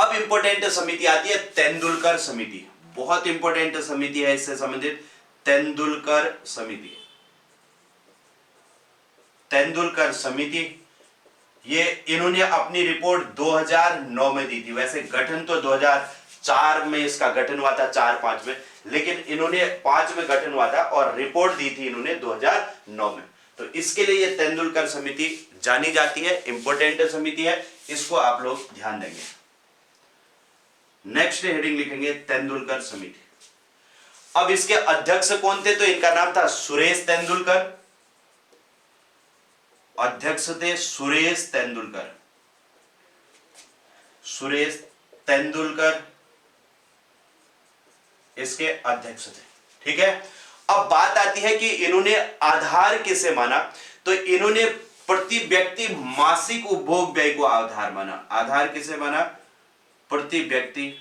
अब इंपॉर्टेंट समिति आती है तेंदुलकर समिति, बहुत इंपॉर्टेंट समिति है इससे संबंधित, तेंदुलकर समिति। तेंदुलकर समिति ये इन्होंने अपनी रिपोर्ट 2009 में दी थी। वैसे गठन तो 2004 में इसका गठन हुआ था, 4-5 में, लेकिन इन्होंने 5 में गठन हुआ था और रिपोर्ट दी थी इन्होंने 2009 में। तो इसके लिए ये तेंदुलकर समिति जानी जाती है, इंपॉर्टेंट समिति है, इसको आप लोग ध्यान देंगे। नेक्स्ट हेडिंग लिखेंगे तेंदुलकर समिति। अब इसके अध्यक्ष कौन थे? तो इनका नाम था सुरेश तेंदुलकर, अध्यक्ष थे सुरेश तेंदुलकर, सुरेश तेंदुलकर इसके अध्यक्ष थे। ठीक है, अब बात आती है कि इन्होंने आधार किसे माना? तो इन्होंने प्रति व्यक्ति मासिक उपभोग व्यय को आधार माना। आधार किसे माना? प्रति व्यक्ति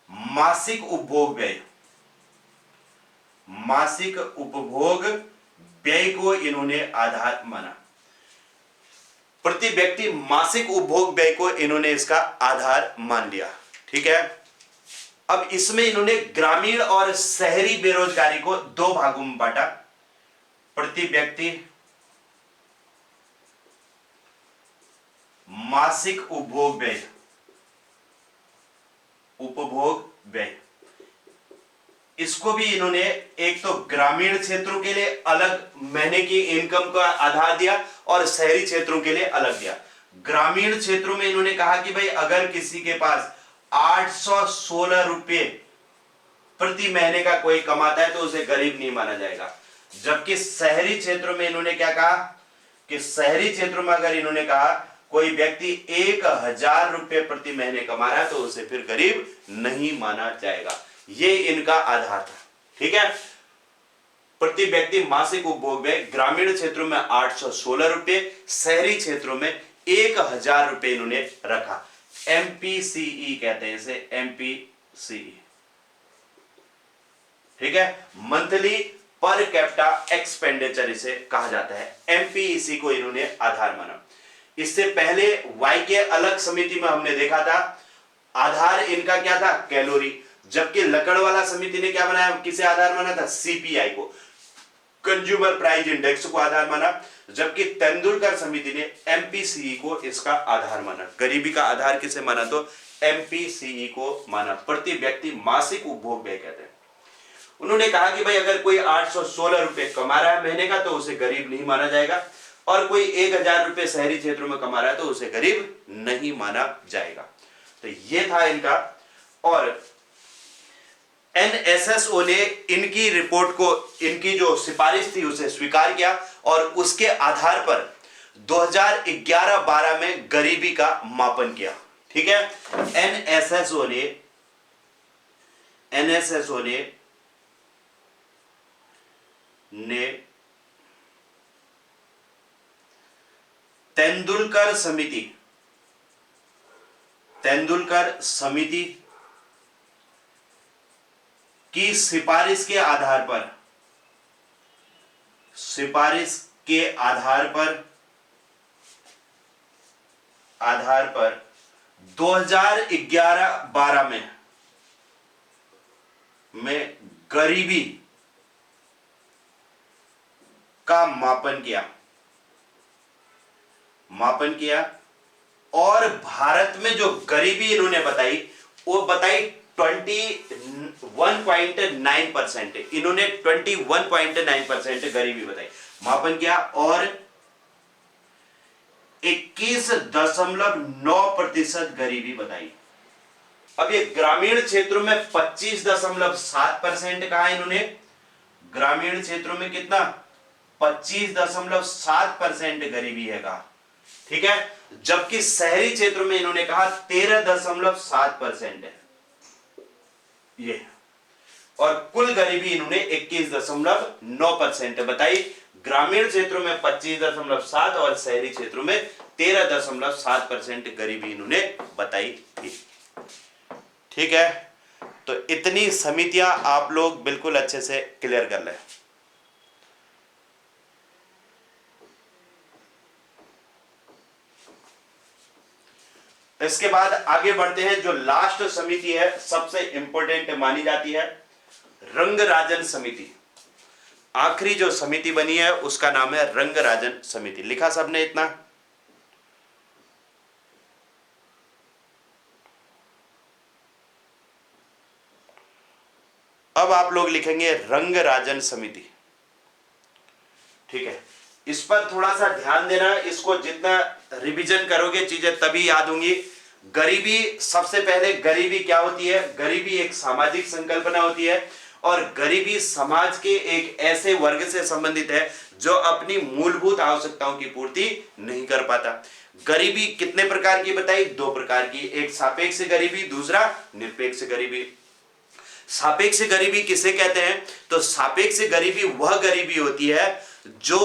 मासिक उपभोग व्यय, मासिक उपभोग व्यय को इन्होंने आधार माना। प्रति व्यक्ति मासिक उपभोग व्यय को इन्होंने इसका आधार मान लिया। ठीक है, अब इसमें इन्होंने ग्रामीण और शहरी बेरोजगारी को 2 भागों में बांटा। प्रति व्यक्ति मासिक उपभोग व्यय, उपभोग व्यय, इसको भी इन्होंने एक तो ग्रामीण क्षेत्रों के लिए अलग महीने की इनकम का आधार दिया और शहरी क्षेत्रों के लिए अलग दिया। ग्रामीण क्षेत्रों में इन्होंने कहा कि भाई अगर किसी के पास 816 रुपए प्रति महीने का कोई कमाता है तो उसे गरीब नहीं माना जाएगा। जबकि शहरी क्षेत्रों में इन्होंने क्या कहा कि शहरी क्षेत्रों में अगर इन्होंने कहा कोई व्यक्ति 1000 रुपए प्रति महीने कमा रहा है तो उसे फिर गरीब नहीं माना जाएगा। ये इनका आधार था। ठीक है, प्रति व्यक्ति मासिक उपभोग व्यय ग्रामीण क्षेत्रों में 816 रुपए, शहरी क्षेत्रों में 1000 रुपए इन्होंने रखा। एमपीसीई कहते हैं इसे, एमपीसीई। ठीक है, मंथली पर कैपिटा एक्सपेंडिचर इसे कहा जाता है। एमपीईसी को इन्होंने आधार माना। इससे पहले वाई के अलग समिति में हमने देखा था आधार इनका क्या था? कैलोरी। जबकि लकड़वाला समिति ने क्या बनाया, किसे आधार माना था? सीपीआई को, कंज्यूमर प्राइस इंडेक्स को आधार माना। जबकि तेंदुलकर समिति ने एमपीसीई को इसका आधार माना। गरीबी का आधार किसे माना? तो एमपीसीई को माना। प्रति व्यक्ति मासिक उपभोग व्यय कहते हैं। उन्होंने कहा कि भाई अगर कोई 816 रुपए कमा रहा है महीने का तो उसे गरीब नहीं माना जाएगा, और कोई 1000 रुपए शहरी क्षेत्रों में कमा रहा है तो उसे गरीब नहीं माना जाएगा। तो ये था इनका। और एनएसएसओ ने इनकी रिपोर्ट को, इनकी जो सिफारिश थी उसे स्वीकार किया और उसके आधार पर 2011-12 में गरीबी का मापन किया। ठीक है, एनएसएसओ ने तेंदुलकर समिति की सिफारिश के आधार पर 2011-12 में गरीबी का मापन किया और भारत में जो गरीबी इन्होंने बताई वो बताई 21.9%। इन्होंने 21.9% गरीबी बताई, मापन किया, और 21.9% गरीबी बताई। अब ये ग्रामीण क्षेत्रों में 25.7% कहा इन्होंने। ग्रामीण क्षेत्रों में कितना? 25.7% गरीबी है कहा। ठीक है, जबकि शहरी क्षेत्रों में इन्होंने कहा 13.7% है ये, और कुल गरीबी इन्होंने 21.9% बताई। ग्रामीण क्षेत्रों में 25.7 और शहरी क्षेत्रों में 13.7% गरीबी इन्होंने बताई थी। ठीक है, तो इतनी समितियां आप लोग बिल्कुल अच्छे से क्लियर कर लें। इसके बाद आगे बढ़ते हैं। जो लास्ट समिति है सबसे इंपॉर्टेंट मानी जाती है रंगराजन समिति। आखिरी जो समिति बनी है उसका नाम है रंगराजन समिति। लिखा सबने इतना? अब आप लोग लिखेंगे रंगराजन समिति। ठीक है, इस पर थोड़ा सा ध्यान देना। इसको जितना रिवीजन करोगे चीजें तभी याद होंगी। गरीबी, सबसे पहले गरीबी क्या होती है? गरीबी एक सामाजिक संकल्पना होती है और गरीबी समाज के एक ऐसे वर्ग से संबंधित है जो अपनी मूलभूत आवश्यकताओं की पूर्ति नहीं कर पाता। गरीबी कितने प्रकार की बताई? दो प्रकार की, एक सापेक्ष गरीबी, दूसरा निरपेक्ष गरीबी। सापेक्ष गरीबी किसे कहते हैं? तो सापेक्ष गरीबी वह गरीबी होती है जो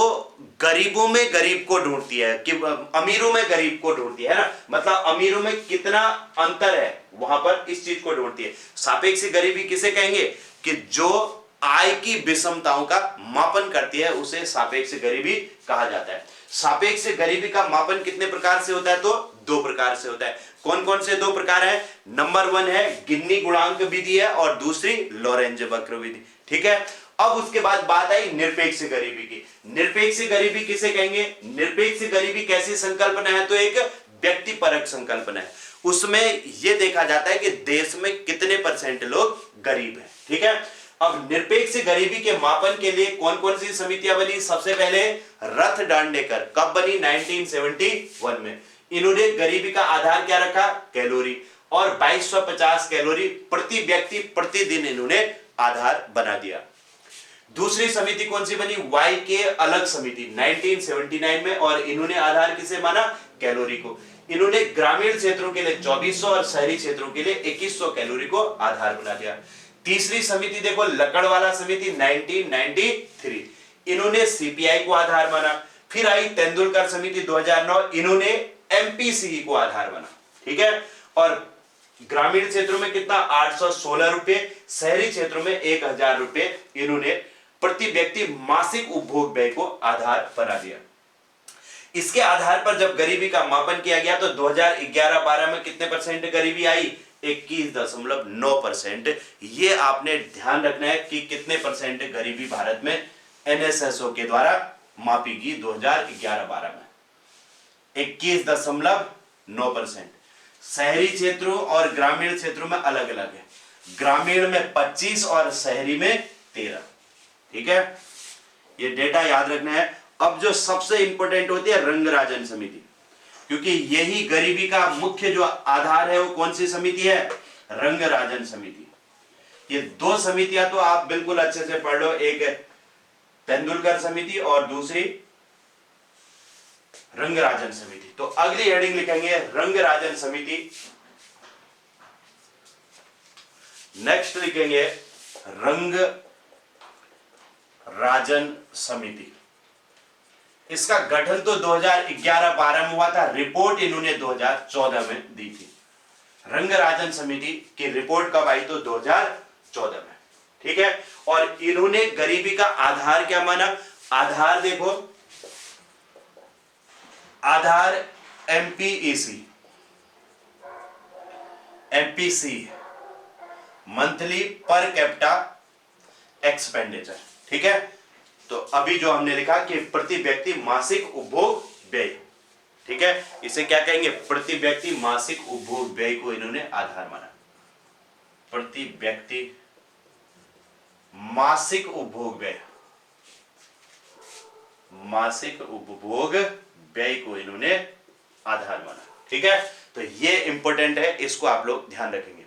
गरीबों में गरीब को ढूंढती है, कि अमीरों में गरीब को ढूंढती है ना, मतलब अमीरों में कितना अंतर है वहां पर इस चीज को ढूंढती है। सापेक्ष गरीबी किसे कहेंगे? कि जो आय की विषमताओं का मापन करती है उसे सापेक्ष गरीबी कहा जाता है। सापेक्ष गरीबी का मापन कितने प्रकार से होता है? तो दो प्रकार से होता है। कौन कौन से दो प्रकार है? नंबर 1 है गिन्नी गुणांक विधि है और दूसरी लॉरेंज वक्र विधि। ठीक है, अब उसके बाद बात आई निरपेक्ष गरीबी की। निरपेक्ष गरीबी किसे कहेंगे? निरपेक्ष गरीबी कैसी संकल्पना है? तो एक व्यक्तिपरक संकल्पना है। उसमें यह देखा जाता है कि देश में कितने परसेंट लोग गरीब हैं। ठीक है, अब निरपेक्ष गरीबी के मापन के लिए कौन कौन सी समितियां बनी? सबसे पहले रथ दांडेकर। कब बनी? 1971 में। इन्होंने गरीबी का आधार क्या रखा? कैलोरी, और 2250 कैलोरी प्रति व्यक्ति प्रतिदिन इन्होंने आधार बना दिया। दूसरी समिति कौन सी बनी? वाई के अलग समिति 1979 में, और इन्होंने आधार किसे माना? कैलोरी को। इन्होंने ग्रामीण क्षेत्रों के लिए 2400 और शहरी क्षेत्रों के लिए 2100 कैलोरी को आधार बना दिया। तीसरी समिति देखो लकड़वाला समिति 1993, इन्होंने सीपीआई को आधार माना। फिर आई तेंदुलकर समिति 2009, इन्होंने एमपीसीई को आधार माना। ठीक है, और ग्रामीण क्षेत्रों में कितना? 816 रुपए, शहरी क्षेत्रों में 1000 रुपए इन्होंने प्रति व्यक्ति मासिक उपभोग व्यय को आधार बना दिया। इसके आधार पर जब गरीबी का मापन किया गया तो 2011-12 में कितने परसेंट गरीबी आई? 21.9%। ये आपने ध्यान रखना है कि कितने परसेंट गरीबी भारत में एनएसएसओ के द्वारा मापी गई 2011-12 में 21.9%। शहरी क्षेत्रों और ग्रामीण क्षेत्रों में अलग अलग है, ग्रामीण में 25 और शहरी में 13। ठीक है, ये डेटा याद रखना है। अब जो सबसे इंपॉर्टेंट होती है रंगराजन समिति, क्योंकि यही गरीबी का मुख्य जो आधार है वो कौन सी समिति है? रंगराजन समिति। ये दो समितियां तो आप बिल्कुल अच्छे से पढ़ लो, एक तेंदुलकर समिति और दूसरी रंगराजन समिति। तो अगली हेडिंग लिखेंगे रंगराजन समिति। नेक्स्ट लिखेंगे रंगराजन समिति। इसका गठन तो 2011-12 में हुआ था, रिपोर्ट इन्होंने 2014 में दी थी। रंगराजन समिति की रिपोर्ट कब आई? तो 2014 में। ठीक है, और इन्होंने गरीबी का आधार क्या माना? आधार देखो, आधार MPEC, MPC, monthly per capita expenditure. ठीक है, तो अभी जो हमने लिखा कि प्रति व्यक्ति मासिक उपभोग व्यय। ठीक है, इसे क्या कहेंगे? प्रति व्यक्ति मासिक उपभोग व्यय को इन्होंने आधार माना। प्रति व्यक्ति मासिक उपभोग व्यय, मासिक उपभोग व्यय को इन्होंने आधार माना। ठीक है, तो ये इंपॉर्टेंट है, इसको आप लोग ध्यान रखेंगे।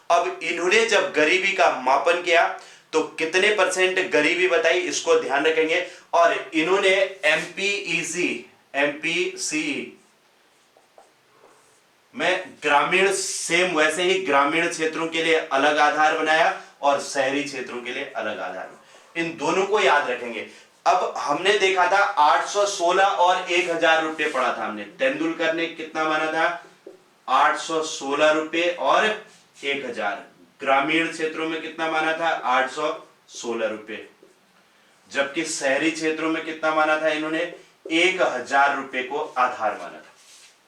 अब इन्होंने जब गरीबी का मापन किया तो कितने परसेंट गरीबी बताई, इसको ध्यान रखेंगे। और इन्होंने एमपीईसी, एमपीसीई में ग्रामीण, सेम वैसे ही ग्रामीण क्षेत्रों के लिए अलग आधार बनाया और शहरी क्षेत्रों के लिए अलग आधार। इन दोनों को याद रखेंगे। अब हमने देखा था 816 और 1000 रुपये पढ़ा था हमने। तेंदुलकर ने कितना माना था? 816 रुपये और 1000। ग्रामीण क्षेत्रों में कितना माना था? 816 रुपये। जबकि शहरी क्षेत्रों में कितना माना था इन्होंने? 1000 रुपये को आधार माना था।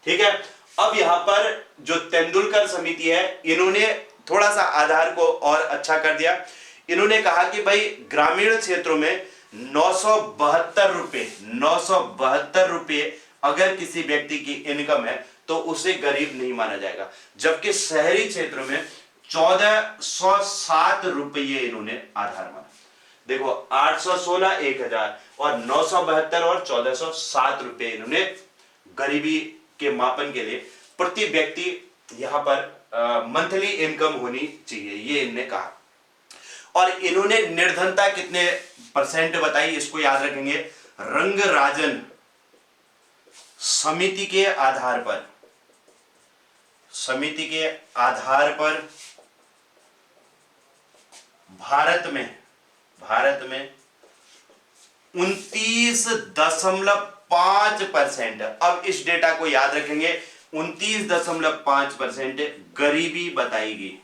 ठीक है, अब यहां पर जो तेंदुलकर समिति है, इन्होंने थोड़ा सा आधार को और अच्छा कर दिया। इन्होंने कहा कि भाई ग्रामीण क्षेत्रों में 972 रुपए अगर किसी व्यक्ति की इनकम है तो उसे गरीब नहीं माना जाएगा, जबकि शहरी क्षेत्रों में 1407 रुपये इन्होंने आधार माना। देखो 816, 1000 और 972 और 1407 रुपये इन्होंने गरीबी के मापन के लिए प्रति व्यक्ति यहां पर मंथली इनकम होनी चाहिए, ये इन्होंने कहा। और इन्होंने निर्धनता कितने परसेंट बताई, इसको याद रखेंगे। रंगराजन समिति के आधार पर, समिति के आधार पर भारत में 29.5%। अब इस डेटा को याद रखेंगे, 29.5% गरीबी बताई गई,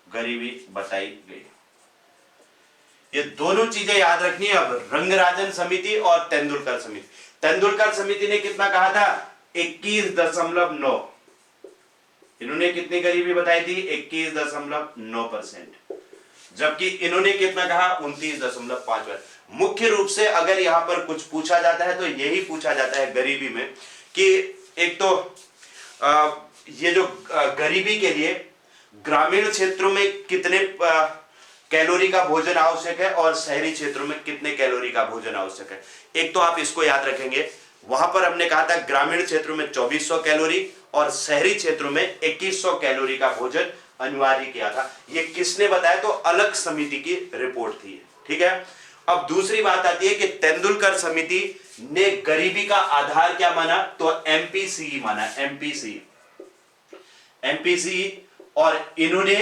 गरीबी बताई गई। ये दोनों चीजें याद रखनी है। अब रंगराजन समिति और तेंदुलकर समिति, तेंदुलकर समिति ने कितना कहा था, 21.9। इन्होंने कितनी गरीबी बताई थी, 21.9%, जबकि इन्होंने कितना कहा, 29.5%। मुख्य रूप से अगर यहां पर कुछ पूछा जाता है तो यही पूछा जाता है गरीबी में कि एक तो ये जो गरीबी के लिए ग्रामीण क्षेत्रों में कितने कैलोरी का भोजन आवश्यक है और शहरी क्षेत्रों में कितने कैलोरी का भोजन आवश्यक है। एक तो आप इसको याद रखेंगे, वहां पर हमने कहा था ग्रामीण क्षेत्रों में 2400 कैलोरी और शहरी क्षेत्रों में 2100 कैलोरी का भोजन अनिवार्य किया था। ये किसने बताया, तो अलग समिति की रिपोर्ट थी, ठीक है। अब दूसरी बात आती है कि तेंदुलकर समिति ने गरीबी का आधार क्या माना, तो एमपीसी माना, एमपीसी। और इन्होंने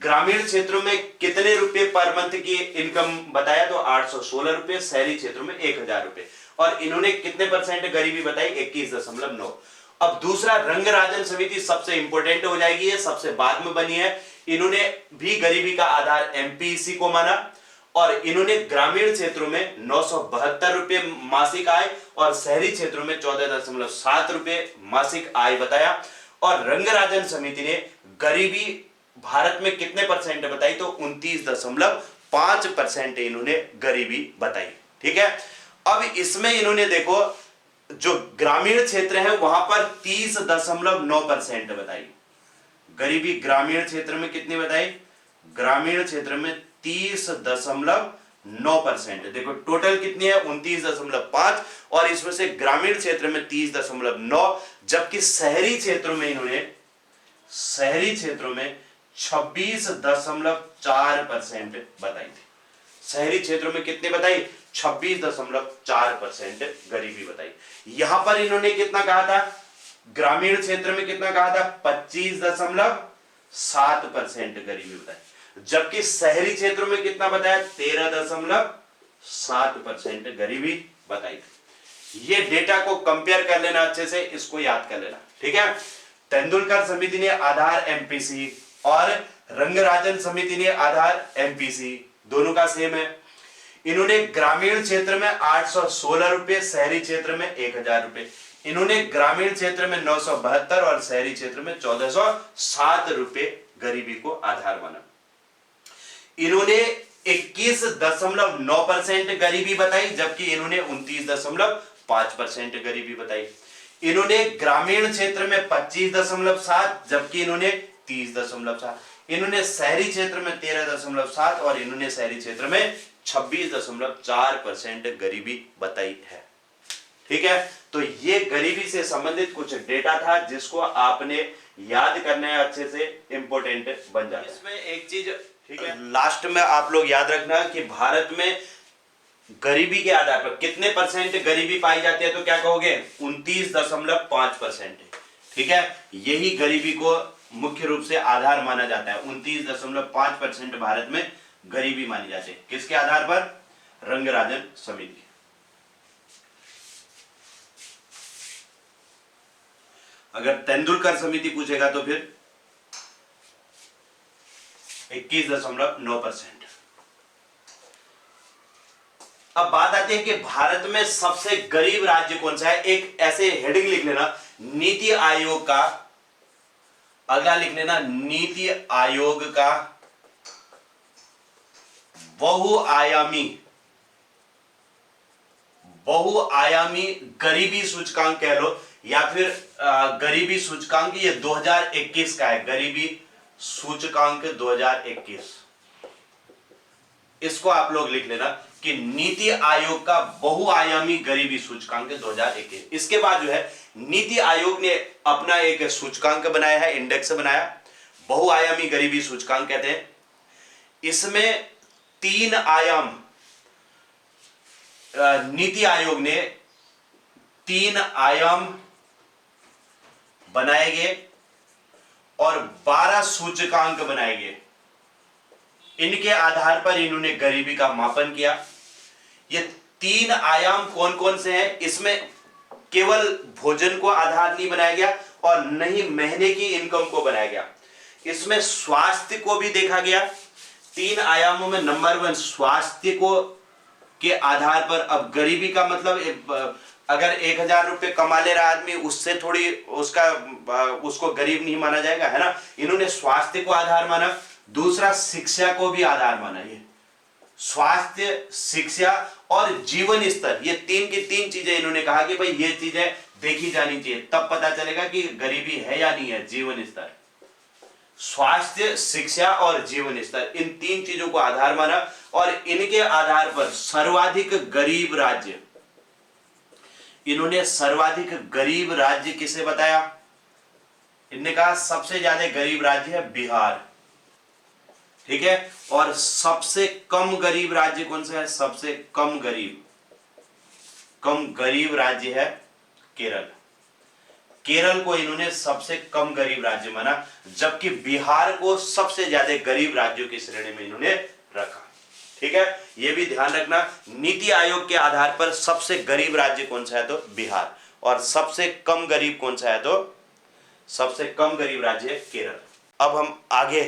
ग्रामीण क्षेत्रों में कितने रुपए पर मंथ की इनकम बताया, तो 816 रुपए, शहरी क्षेत्रों में 1000 रुपए। और इन्होंने कितने परसेंट गरीबी बताई, 21.9। अब दूसरा रंगराजन समिति सबसे इंपॉर्टेंट हो जाएगी, ये सबसे बाद में बनी है। इन्होंने भी गरीबी का आधार एमपीसी को माना और इन्होंने ग्रामीण क्षेत्रों में 972 रुपए मासिक आय और शहरी क्षेत्रों में 14.7 रुपए मासिक आय बताया। और रंगराजन समिति ने गरीबी भारत में कितने परसेंट बताई, तो 29.5% इन्होंने गरीबी बताई, ठीक है। अब इसमें इन्होंने देखो जो ग्रामीण क्षेत्र है वहां पर 30.9% बताई गरीबी। ग्रामीण क्षेत्र में कितनी बताई, ग्रामीण क्षेत्र में 30.9%। देखो टोटल कितनी है, 29.5 और इसमें से ग्रामीण क्षेत्र में 30.9, जबकि शहरी क्षेत्रों में इन्होंने 26.4% बताई थी। शहरी क्षेत्रों में कितने बताई, 26.4% गरीबी बताई। यहां पर इन्होंने कितना कहा था, ग्रामीण क्षेत्र में कितना कहा था, 25.7% गरीबी बताई, जबकि शहरी क्षेत्रों में कितना बताया, 13.7% गरीबी बताई थी। ये डेटा को कंपेयर कर लेना अच्छे से, इसको याद कर लेना, ठीक है। तेंदुलकर समिति ने आधार एमपीसी और रंगराजन समिति ने आधार एमपीसी, दोनों का सेम है। इन्होंने ग्रामीण क्षेत्र में 816 रुपए, शहरी क्षेत्र में 1000 रुपए। इन्होंने ग्रामीण क्षेत्र में 972 और शहरी क्षेत्र में 1407 रुपए गरीबी को आधार माना। इन्होंने 21.9% गरीबी बताई, जबकि इन्होंने 29.5% गरीबी बताई। इन्होंने ग्रामीण क्षेत्र में 25.7, जबकि इन्होंने 30.7। इन्होंने शहरी क्षेत्र में 13.7 और इन्होंने शहरी क्षेत्र में 26.4% गरीबी बताई है, ठीक है। तो ये गरीबी से संबंधित कुछ डेटा था जिसको आपने याद करना है, अच्छे से इंपॉर्टेंट बन जाता है। इसमें एक चीज, ठीक है, लास्ट में आप लोग याद रखना कि भारत में गरीबी के आधार पर कितने परसेंट गरीबी पाई जाती है, तो क्या कहोगे, 29.5%, ठीक है। यही गरीबी को मुख्य रूप से आधार माना जाता है। 29.5% भारत में गरीबी मानी जाती है, किसके आधार पर, रंगराजन समिति। अगर तेंदुलकर समिति पूछेगा तो फिर 21.9%। अब बात आती है कि भारत में सबसे गरीब राज्य कौन सा है। एक ऐसे हेडिंग लिख लेना नीति आयोग का, अगला लिख लेना, नीति आयोग का बहुआयामी गरीबी सूचकांक कह लो, या फिर गरीबी सूचकांक, ये 2021 का है, गरीबी सूचकांक 2021। इसको आप लोग लिख लेना कि नीति आयोग का बहुआयामी गरीबी सूचकांक 2021। इसके बाद जो है नीति आयोग ने अपना एक सूचकांक बनाया है, इंडेक्स बनाया, बहुआयामी गरीबी सूचकांक कहते हैं। इसमें 3 आयाम, नीति आयोग ने 3 आयाम बनाए गए और 12 सूचकांक बनाए गए। इनके आधार पर इन्होंने गरीबी का मापन किया। ये 3 आयाम कौन कौन से हैं? इसमें केवल भोजन को आधार नहीं बनाया गया और न ही महीने की इनकम को बनाया गया, इसमें स्वास्थ्य को भी देखा गया। 3 आयामों में नंबर 1 स्वास्थ्य को के आधार पर, अब गरीबी का मतलब अगर 1000 रुपए कमा ले रहा आदमी, उससे थोड़ी उसको गरीब नहीं माना जाएगा, है ना। इन्होंने स्वास्थ्य को आधार माना। दूसरा, शिक्षा को भी आधार माना। ये स्वास्थ्य, शिक्षा और जीवन स्तर, ये 3 की 3 चीजें इन्होंने कहा कि भाई ये चीजें देखी जानी चाहिए, तब पता चलेगा कि गरीबी है या नहीं है। जीवन स्तर, स्वास्थ्य, शिक्षा और जीवन स्तर, इन 3 चीजों को आधार माना और इनके आधार पर सर्वाधिक गरीब राज्य, इन्होंने सर्वाधिक गरीब राज्य किसे बताया? इन्होंने कहा सबसे ज्यादा गरीब राज्य है बिहार, ठीक है। और सबसे कम गरीब राज्य कौन सा है? सबसे कम गरीब राज्य है केरल। केरल को इन्होंने सबसे कम गरीब राज्य माना, जबकि बिहार को सबसे ज्यादा गरीब राज्यों की श्रेणी में इन्होंने रखा, ठीक है। यह भी ध्यान रखना, नीति आयोग के आधार पर सबसे गरीब राज्य कौन सा है? तो बिहार। और सबसे कम गरीब कौन सा है? तो सबसे कम गरीब राज्य है केरल। अब हम आगे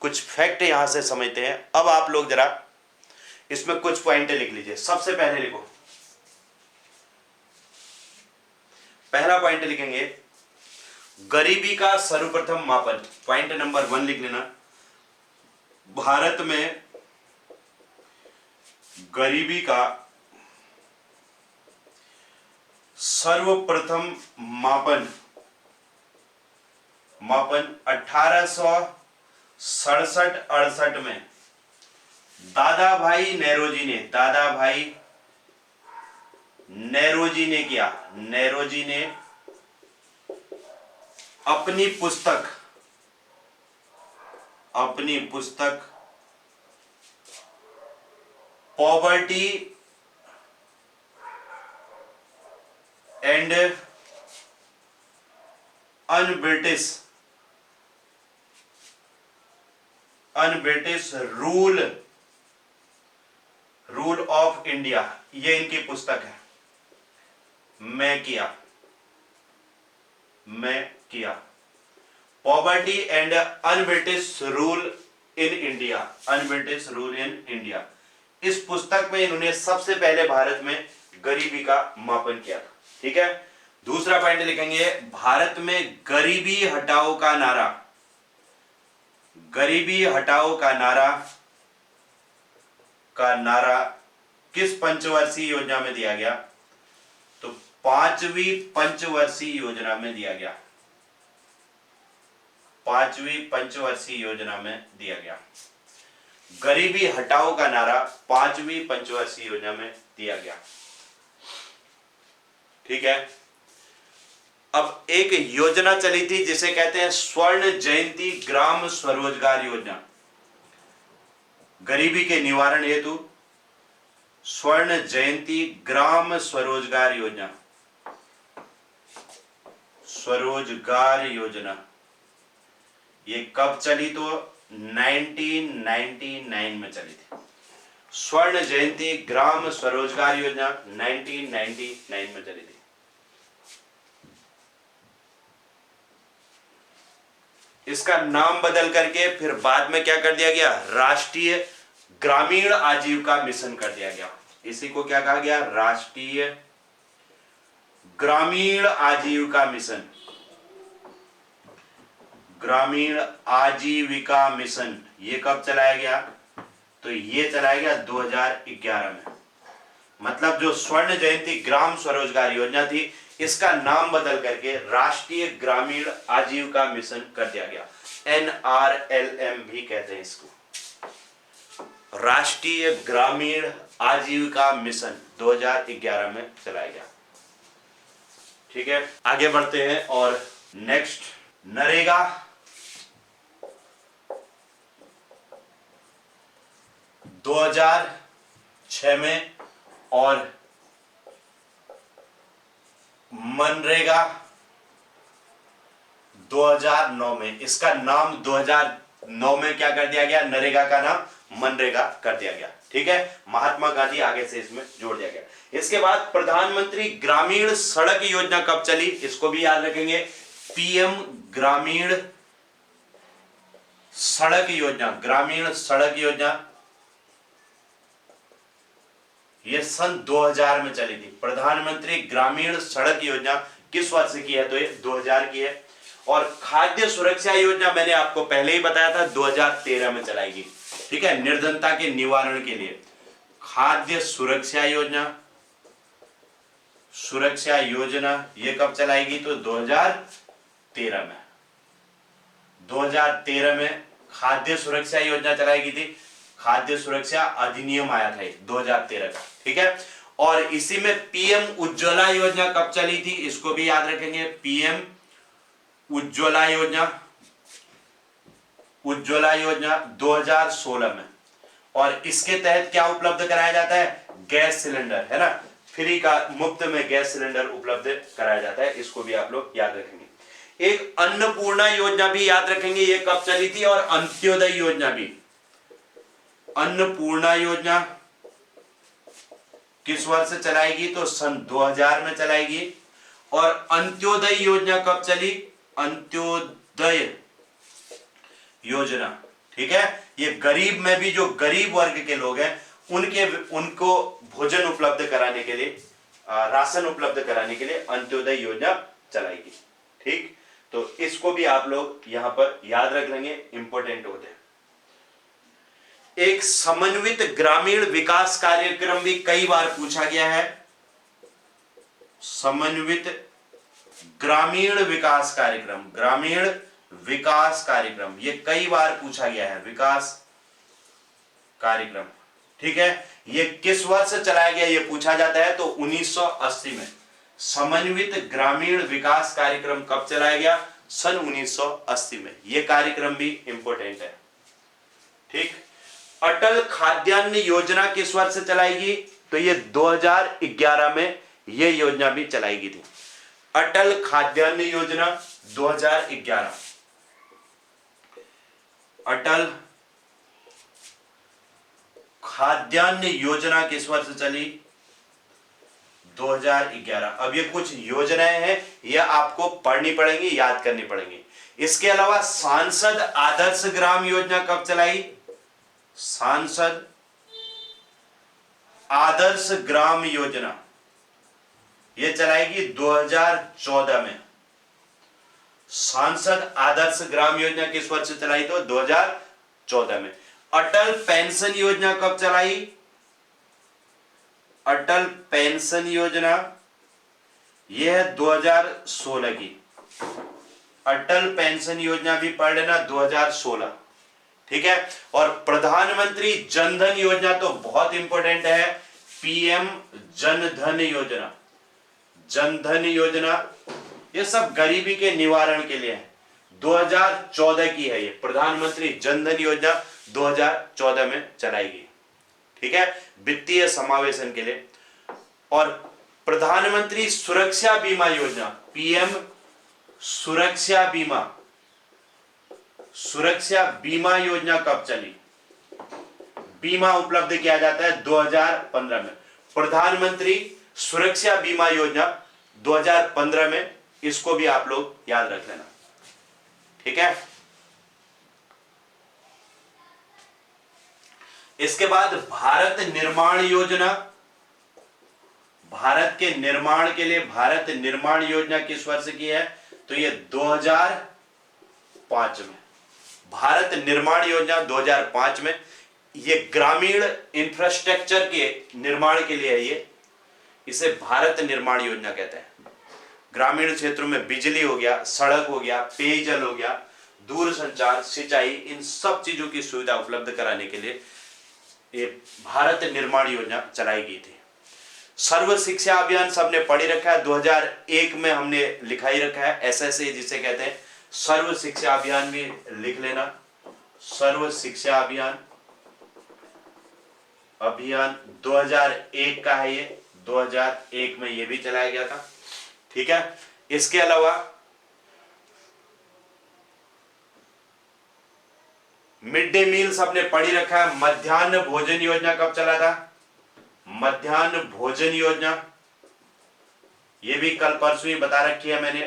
कुछ फैक्ट यहां से समझते हैं। अब आप लोग जरा इसमें कुछ पॉइंट लिख लीजिए। सबसे पहले लिखो, पहला पॉइंट लिखेंगे गरीबी का सर्वप्रथम मापन। पॉइंट नंबर 1 लिख लेना, भारत में गरीबी का सर्वप्रथम मापन 1867-68 में दादा भाई नेरोजी ने किया। नेरोजी ने अपनी पुस्तक poverty and un-British rule of India, ये इनकी पुस्तक है। मैं किया poverty and un-British rule in India. इस पुस्तक में इन्होंने सबसे पहले भारत में गरीबी का मापन किया था, ठीक है। दूसरा पॉइंट लिखेंगे, भारत में गरीबी हटाओ का नारा किस पंचवर्षीय योजना में दिया गया? तो 5वीं पंचवर्षीय योजना में दिया गया। 5वीं पंचवर्षीय योजना में दिया गया। गरीबी हटाओ का नारा 5वीं पंचवर्षीय योजना में दिया गया, ठीक है। अब एक योजना चली थी जिसे कहते हैं स्वर्ण जयंती ग्राम स्वरोजगार योजना। गरीबी के निवारण हेतु स्वर्ण जयंती ग्राम स्वरोजगार योजना, ये कब चली? तो 1999 में चली थी। स्वर्ण जयंती ग्राम स्वरोजगार योजना 1999 में चली थी। इसका नाम बदल करके फिर बाद में क्या कर दिया गया? राष्ट्रीय ग्रामीण आजीविका मिशन कर दिया गया। इसी को क्या कहा गया? राष्ट्रीय ग्रामीण आजीविका मिशन, ग्रामीण आजीविका मिशन ये कब चलाया गया? तो ये चलाया गया 2011 में। मतलब जो स्वर्ण जयंती ग्राम स्वरोजगार योजना थी, इसका नाम बदल करके राष्ट्रीय ग्रामीण आजीविका मिशन कर दिया गया। NRLM भी कहते हैं इसको, राष्ट्रीय ग्रामीण आजीविका मिशन 2011 में चलाया गया। ठीक है, आगे बढ़ते हैं और नेक्स्ट नरेगा। दो 2006 में और मनरेगा 2009 में। इसका नाम 2009 में क्या कर दिया गया? नरेगा का नाम मनरेगा कर दिया गया। ठीक है, महात्मा गांधी आगे से इसमें जोड़ दिया गया। इसके बाद प्रधानमंत्री ग्रामीण सड़क योजना कब चली? इसको भी याद रखेंगे। पीएम ग्रामीण सड़क योजना, ग्रामीण सड़क योजना ये सन 2000 में चली थी। प्रधानमंत्री ग्रामीण सड़क योजना किस वर्ष की है? तो ये 2000 की है। और खाद्य सुरक्षा योजना मैंने आपको पहले ही बताया था 2013 में चलाएगी। ठीक है, निर्धनता के निवारण के लिए खाद्य सुरक्षा योजना, सुरक्षा योजना ये कब चलाएगी? तो 2013 में। 2013 में खाद्य सुरक्षा योजना चलाएगी थी। खाद्य सुरक्षा अधिनियम आया था 2013 का। ठीक है, और इसी में पीएम उज्ज्वला योजना कब चली थी? इसको भी याद रखेंगे। पीएम उज्ज्वला योजना, उज्ज्वला योजना 2016 में। और इसके तहत क्या उपलब्ध कराया जाता है? गैस सिलेंडर, है ना, फ्री का, मुफ्त में गैस सिलेंडर उपलब्ध कराया जाता है। इसको भी आप लोग याद रखेंगे। एक अन्नपूर्णा योजना भी याद रखेंगे, ये कब चली थी। और अंत्योदय योजना भी, अन्नपूर्णा योजना किस वर्ष चलाएगी? तो सन 2000 में चलाएगी। और अंत्योदय योजना कब चली? अंत्योदय योजना, ठीक है, ये गरीब में भी जो गरीब वर्ग के लोग हैं उनको भोजन उपलब्ध कराने के लिए, राशन उपलब्ध कराने के लिए अंत्योदय योजना चलाएगी। ठीक, तो इसको भी आप लोग यहां पर याद रख लेंगे, इंपॉर्टेंट होते हैं। एक समन्वित ग्रामीण विकास कार्यक्रम भी कई बार पूछा गया है। समन्वित ग्रामीण विकास कार्यक्रम, ग्रामीण विकास कार्यक्रम ये कई बार पूछा गया है। विकास कार्यक्रम, ठीक है, ये किस वर्ष चलाया गया? ये पूछा जाता है। तो 1980 में। समन्वित ग्रामीण विकास कार्यक्रम कब चलाया गया? सन 1980 में। ये कार्यक्रम भी इंपॉर्टेंट है। ठीक, अटल खाद्यान्न योजना किस वर्ष चलाएगी? तो ये 2011 में ये योजना भी चलाएगी थी। अटल खाद्यान्न योजना 2011। अटल खाद्यान्न योजना किस वर्ष चली? 2011। अब ये कुछ योजनाएं हैं, ये आपको पढ़नी पड़ेंगी, याद करनी पड़ेंगी। इसके अलावा सांसद आदर्श ग्राम योजना कब चलाई? सांसद आदर्श ग्राम योजना ये चलाएगी 2014 में। सांसद आदर्श ग्राम योजना किस वर्ष चलाई? तो 2014 में। अटल पेंशन योजना कब चलाई? अटल पेंशन योजना यह है 2016 की। अटल पेंशन योजना भी पढ़ लेना 2016। ठीक है, और प्रधानमंत्री जन धन योजना तो बहुत इंपॉर्टेंट है। पीएम जन धन योजना, जन धन योजना ये सब गरीबी के निवारण के लिए है। 2014 की है ये। प्रधानमंत्री जन धन योजना 2014 में चलाएगी। ठीक है, वित्तीय समावेशन के लिए। और प्रधानमंत्री सुरक्षा बीमा योजना, पीएम सुरक्षा बीमा, सुरक्षा बीमा योजना कब चली? बीमा उपलब्ध किया जाता है 2015 में। प्रधानमंत्री सुरक्षा बीमा योजना 2015 में, इसको भी आप लोग याद रख लेना। ठीक है, इसके बाद भारत निर्माण योजना, भारत के निर्माण के लिए भारत निर्माण योजना किस वर्ष की है? तो ये 2005 में भारत निर्माण योजना 2005 में। ये ग्रामीण इंफ्रास्ट्रक्चर के निर्माण के लिए है ये, इसे भारत निर्माण योजना कहते हैं। ग्रामीण क्षेत्रों में बिजली हो गया, सड़क हो गया, पेयजल हो गया, दूरसंचार, सिंचाई, इन सब चीजों की सुविधा उपलब्ध कराने के लिए ये भारत निर्माण योजना चलाई गई थी। सर्व शिक्षा अभियान सबने पढ़ी रखा है, 2001 में हमने लिखा ही रखा है, SSA जिसे कहते हैं। सर्व शिक्षा अभियान भी लिख लेना, सर्व शिक्षा अभियान 2001 का है ये, 2001 में ये भी चलाया गया था। ठीक है, इसके अलावा मिड डे मील सबने पढ़ी रखा है। मध्याह्न भोजन योजना कब चला था? मध्याह्न भोजन योजना ये भी कल परसों ही बता रखी है मैंने,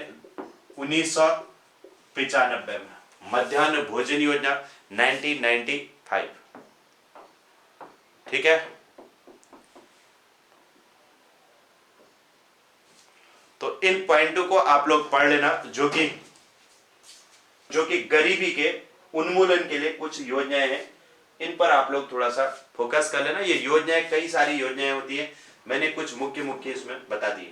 1995 में मध्याह्न भोजन योजना 1995। ठीक है, तो इन पॉइंटों को आप लोग पढ़ लेना, जो कि गरीबी के उन्मूलन के लिए कुछ योजनाएं हैं, इन पर आप लोग थोड़ा सा फोकस कर लेना। ये योजनाएं, कई सारी योजनाएं होती है, मैंने कुछ मुख्य इसमें बता दी है।